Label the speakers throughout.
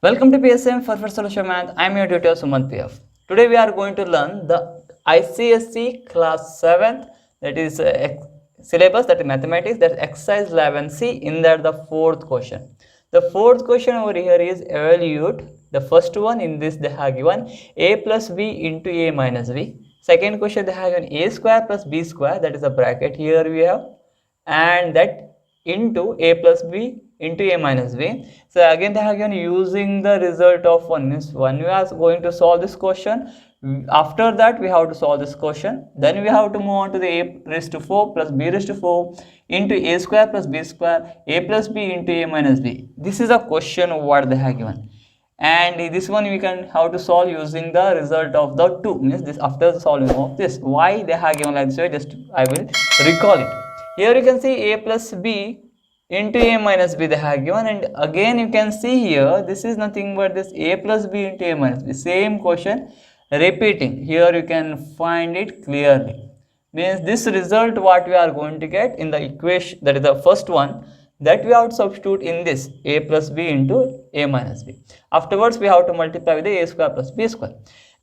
Speaker 1: Welcome to PSM for Solution Math. I am your tutor Sumant PF. Today we are going to learn the ICSE class 7th, that is syllabus, that is mathematics, that is exercise 11C. In that the fourth question. The fourth question over here is evaluate. The first one, in this they have given a plus b into a minus b. Second question they have given a square plus b square, that is a bracket here we have, and that into a plus b into a minus b. So again they have given using the result of 1 means 1 we are going to solve this question. After that we have to solve this question, then we have to move on to the a raised to 4 plus b raised to 4 into a square plus b square, a plus b into a minus b. This is a question what they have given, and this one we can how to solve using the result of the 2 means this after the solving of this. Why they have given like this way, just I will recall it. Here you can see a plus b into a minus b they have given, and again you can see here this is nothing but this a plus b into a minus b, same question repeating. Here you can find it clearly, means this result what we are going to get in the equation, that is the first one, that we have to substitute in this a plus b into a minus b. Afterwards we have to multiply with the a square plus b square,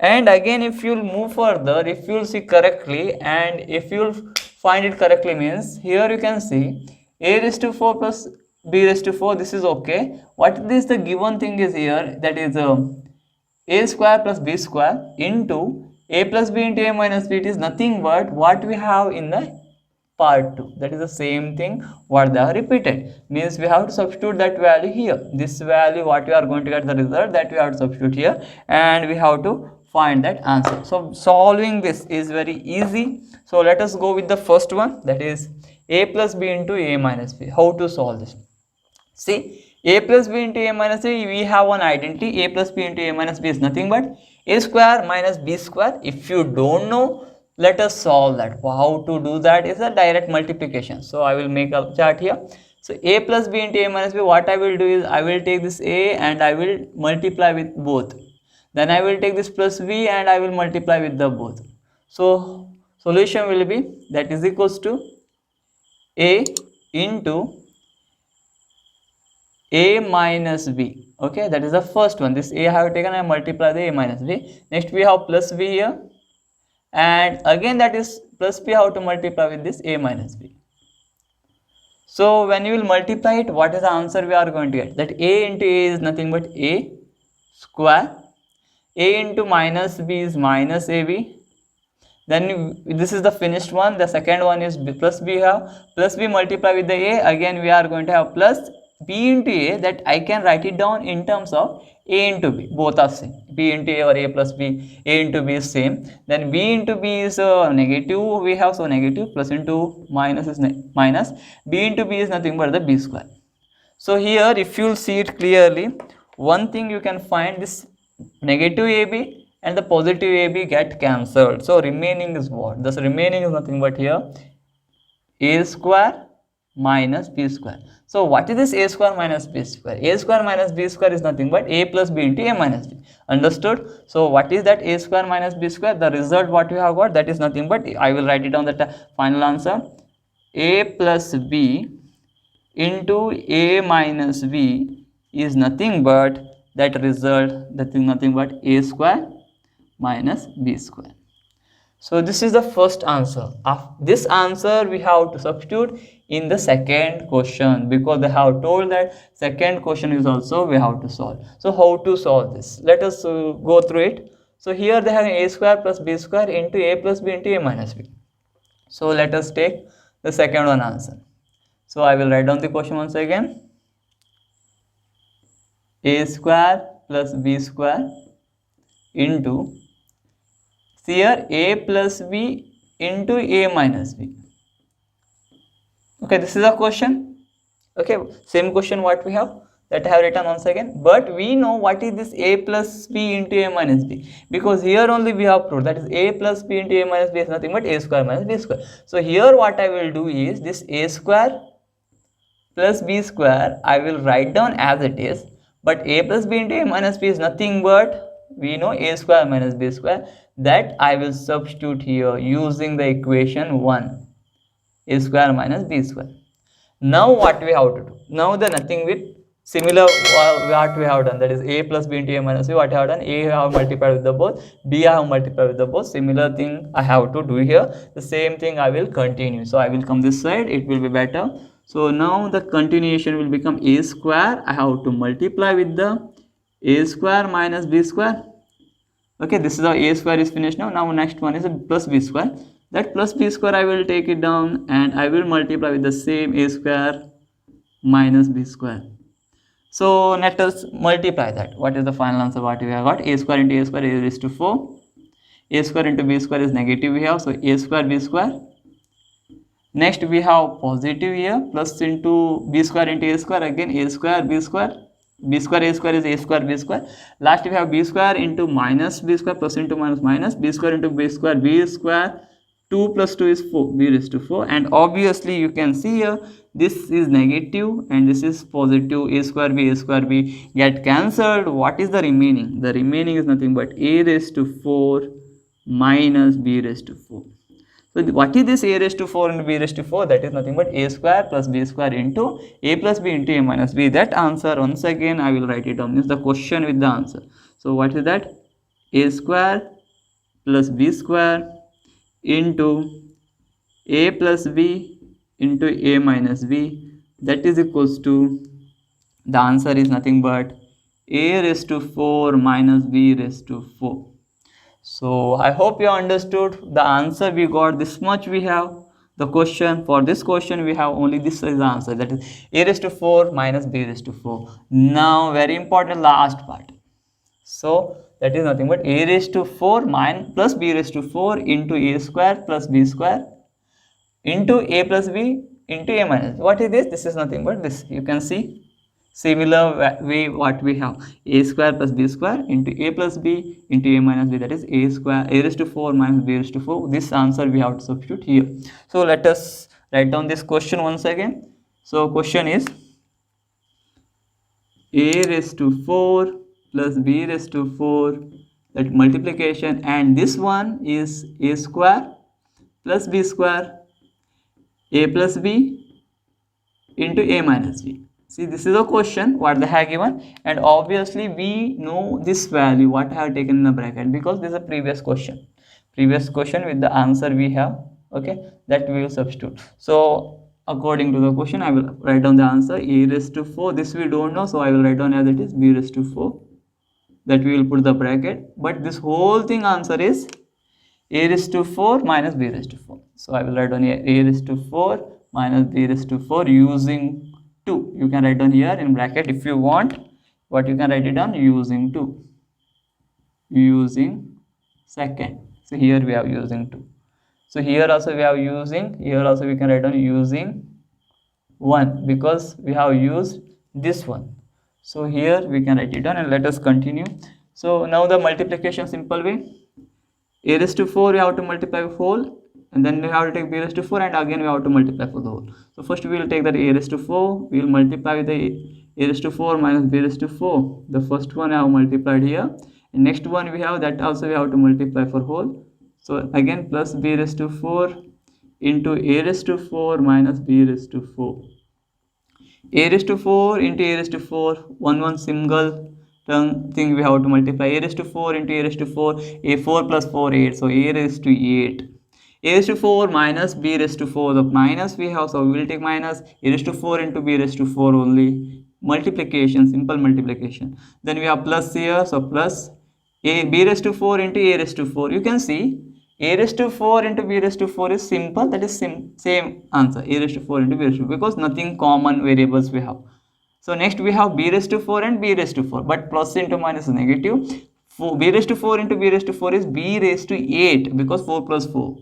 Speaker 1: and again if you will move further, if you will see correctly and if you will find it correctly, means here you can see a raised to 4 plus b raised to 4, this is okay. What is the given thing is here, that is a square plus b square into a plus b into a minus b. It is nothing but what we have in the part 2, that is the same thing what they are repeated, means we have to substitute that value here. This value what we are going to get the result, that we have to substitute here, and we have to find that answer. So solving this is very easy. So let us go with the first one, that is a plus b into a minus b. How to solve this? See, a plus b into a minus b, we have one identity. A plus b into a minus b is nothing but a square minus b square. If you don't know, let us solve that. How to do that is a direct multiplication. So I will make a chart here. So a plus b into a minus b, what I will do is I will take this a and I will multiply with both. Then I will take this plus b and I will multiply with the both. So solution will be that is equals to a into a minus b. Okay, that is the first one. This a I have taken, I multiply the a minus b. Next we have plus b here, and again that is plus b, how to multiply with this a minus b. So when you will multiply it, what is the answer we are going to get? That a into a is nothing but a square, a into minus b is minus ab. Then this is the finished one. The second one is b plus b, have plus b multiply with the a, again we are going to have plus b into a, that I can write it down in terms of a into b, both are same. B into a or a plus b, a into b is same. Then b into b is negative we have, so negative, plus into minus is minus, b into b is nothing but the b square. So here if you will see it clearly, one thing you can find, this negative ab and the positive ab get cancelled. So remaining is what? Thus remaining is nothing but here a square minus b square. So what is this a square minus b square? A square minus b square is nothing but a plus b into a minus b. Understood? So what is that a square minus b square? The result what we have got, that is nothing but, I will write it down, that final answer, a plus b into a minus b is nothing but that result, that is nothing but a square minus b square. So this is the first answer. This answer we have to substitute in the second question, because they have told that second question is also we have to solve. So how to solve this? Let us go through it. So here they have a square plus b square into a plus b into a minus b. So let us take the second one answer. So I will write down the question once again. A square plus b square into, see here, a plus b into a minus b. Okay, this is a question. Okay, same question what we have, that I have written once again, but we know what is this a plus b into a minus b, because here only we have proved that is a plus b into a minus b is nothing but a square minus b square. So here what I will do is this a square plus b square I will write down as it is, but a plus b into a minus b is nothing but, we know, a square minus b square, that I will substitute here using the equation 1, a square minus b square. Now what we have to do? Now the nothing with Similar what we have done, that is a plus b into a minus b. What I have done, a I have multiplied with the both, b I have multiplied with the both. Similar thing I have to do here. The same thing I will continue. So I will come this side, it will be better. So now the continuation will become a square. I have to multiply with the a square minus b square. Okay, this is how a square is finished now. Now next one is a plus b square. That plus b square I will take it down and I will multiply with the same a square minus b square. So let us multiply that. What is the final answer? What we have got? A square into a square, a raised to 4. A square into b square is negative we have. So a square b square. Next we have positive here. Plus into b square into a square. Again a square b square. B square a square is a square b square. Last we have b square into minus b square, plus into minus minus. B square into b square. B square. 2 plus 2 is 4, b raised to 4. And obviously you can see here, this is negative and this is positive. A square b get cancelled. What is the remaining? The remaining is nothing but a raised to 4 minus b raised to 4. So what is this a raised to 4 and b raised to 4? That is nothing but a square plus b square into a plus b into a minus b. That answer, once again I will write it down, means the question with the answer. So what is that? A square plus b square into a plus b into a minus b, that is equals to, the answer is nothing but a raised to 4 minus b raised to 4. So I hope you understood the answer. We got this much. We have the question. For this question we have only this is the answer, that is a raised to 4 minus b raised to 4. Now very important last part. So that is nothing but a raised to 4 minus plus b raised to 4 into a square plus b square into a plus b into a minus. What is this? This is nothing but this. You can see similar way what we have, a square plus b square into a plus b into a minus b, that is a square, a raised to 4 minus b raised to 4. This answer we have to substitute here. So let us write down this question once again. So question is a raised to 4 plus b raised to 4, that multiplication, and this one is a square plus b square, a plus b into a minus b. See, this is a question what they have given, and obviously we know this value what I have taken in the bracket, because this is a previous question with the answer we have. Okay, that we will substitute. So according to the question I will write down the answer, a raised to 4, this we don't know, so I will write down as it is b raised to 4, that we will put the bracket, but this whole thing answer is a raised to 4 minus b raised to 4. So I will write down here a raised to 4 minus b raised to 4 using 2. You can write down here in bracket if you want, but you can write it down using 2, using second. So here we have using 2. So here also we have using, here also we can write down using 1, because we have used this one. So here we can write it down, and let us continue. So now the multiplication simple way, a raised to 4 we have to multiply with whole, and then we have to take b raised to 4, and again we have to multiply for the whole. So first we will take that a raised to 4, we will multiply with the a raised to 4 minus b raised to 4. The first one I have multiplied here, and next one we have, that also we have to multiply for whole. So again plus b raised to 4 into a raised to 4 minus b raised to 4. A raised to 4 into a raised to 4, one single thing we have to multiply. A raised to 4 into a raised to 4, a 4 plus 4 8, so a raised to 8. A raised to 4 minus b raised to 4, the minus we have, so we will take minus a raised to 4 into b raised to 4 only. Multiplication, simple multiplication. Then we have plus here, so plus a b raised to 4 into a raised to 4. You can see a raised to 4 into b raised to 4 is simple, that is same answer, a raised to 4 into b raised to 4, because nothing common variables we have. So next we have b raised to 4 and b raised to 4, but plus into minus is negative. B raised to 4 into b raised to 4 is b raised to 8, because 4 plus 4.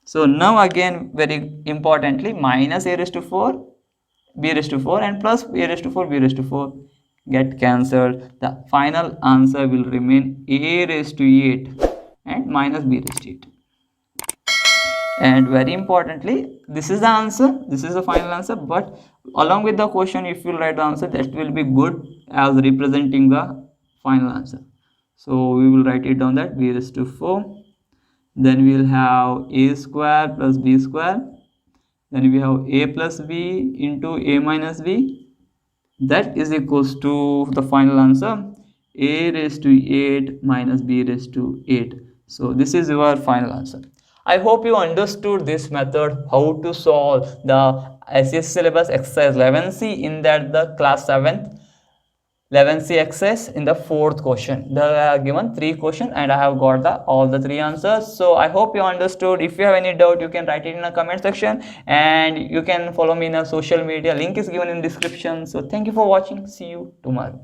Speaker 1: So now again very importantly, minus a raised to 4, b raised to 4, and plus a raised to 4, b raised to 4 get cancelled. The final answer will remain a raised to 8 and minus b raised to 8. And very importantly, this is the answer, this is the final answer, but along with the question if you write the answer, that will be good as representing the final answer. So we will write it down, that b raised to 4, then we will have a square plus b square, then we have a plus b into a minus b, that is equals to the final answer a raised to 8 minus b raised to 8. So this is your final answer. I hope you understood this method, how to solve the ICSE syllabus exercise 11C in that the class 7th 11C exercise in the fourth question. There are given 3 questions and I have got all the 3 answers. So I hope you understood. If you have any doubt, you can write it in the comment section and you can follow me in a social media. Link is given in description. So thank you for watching. See you tomorrow.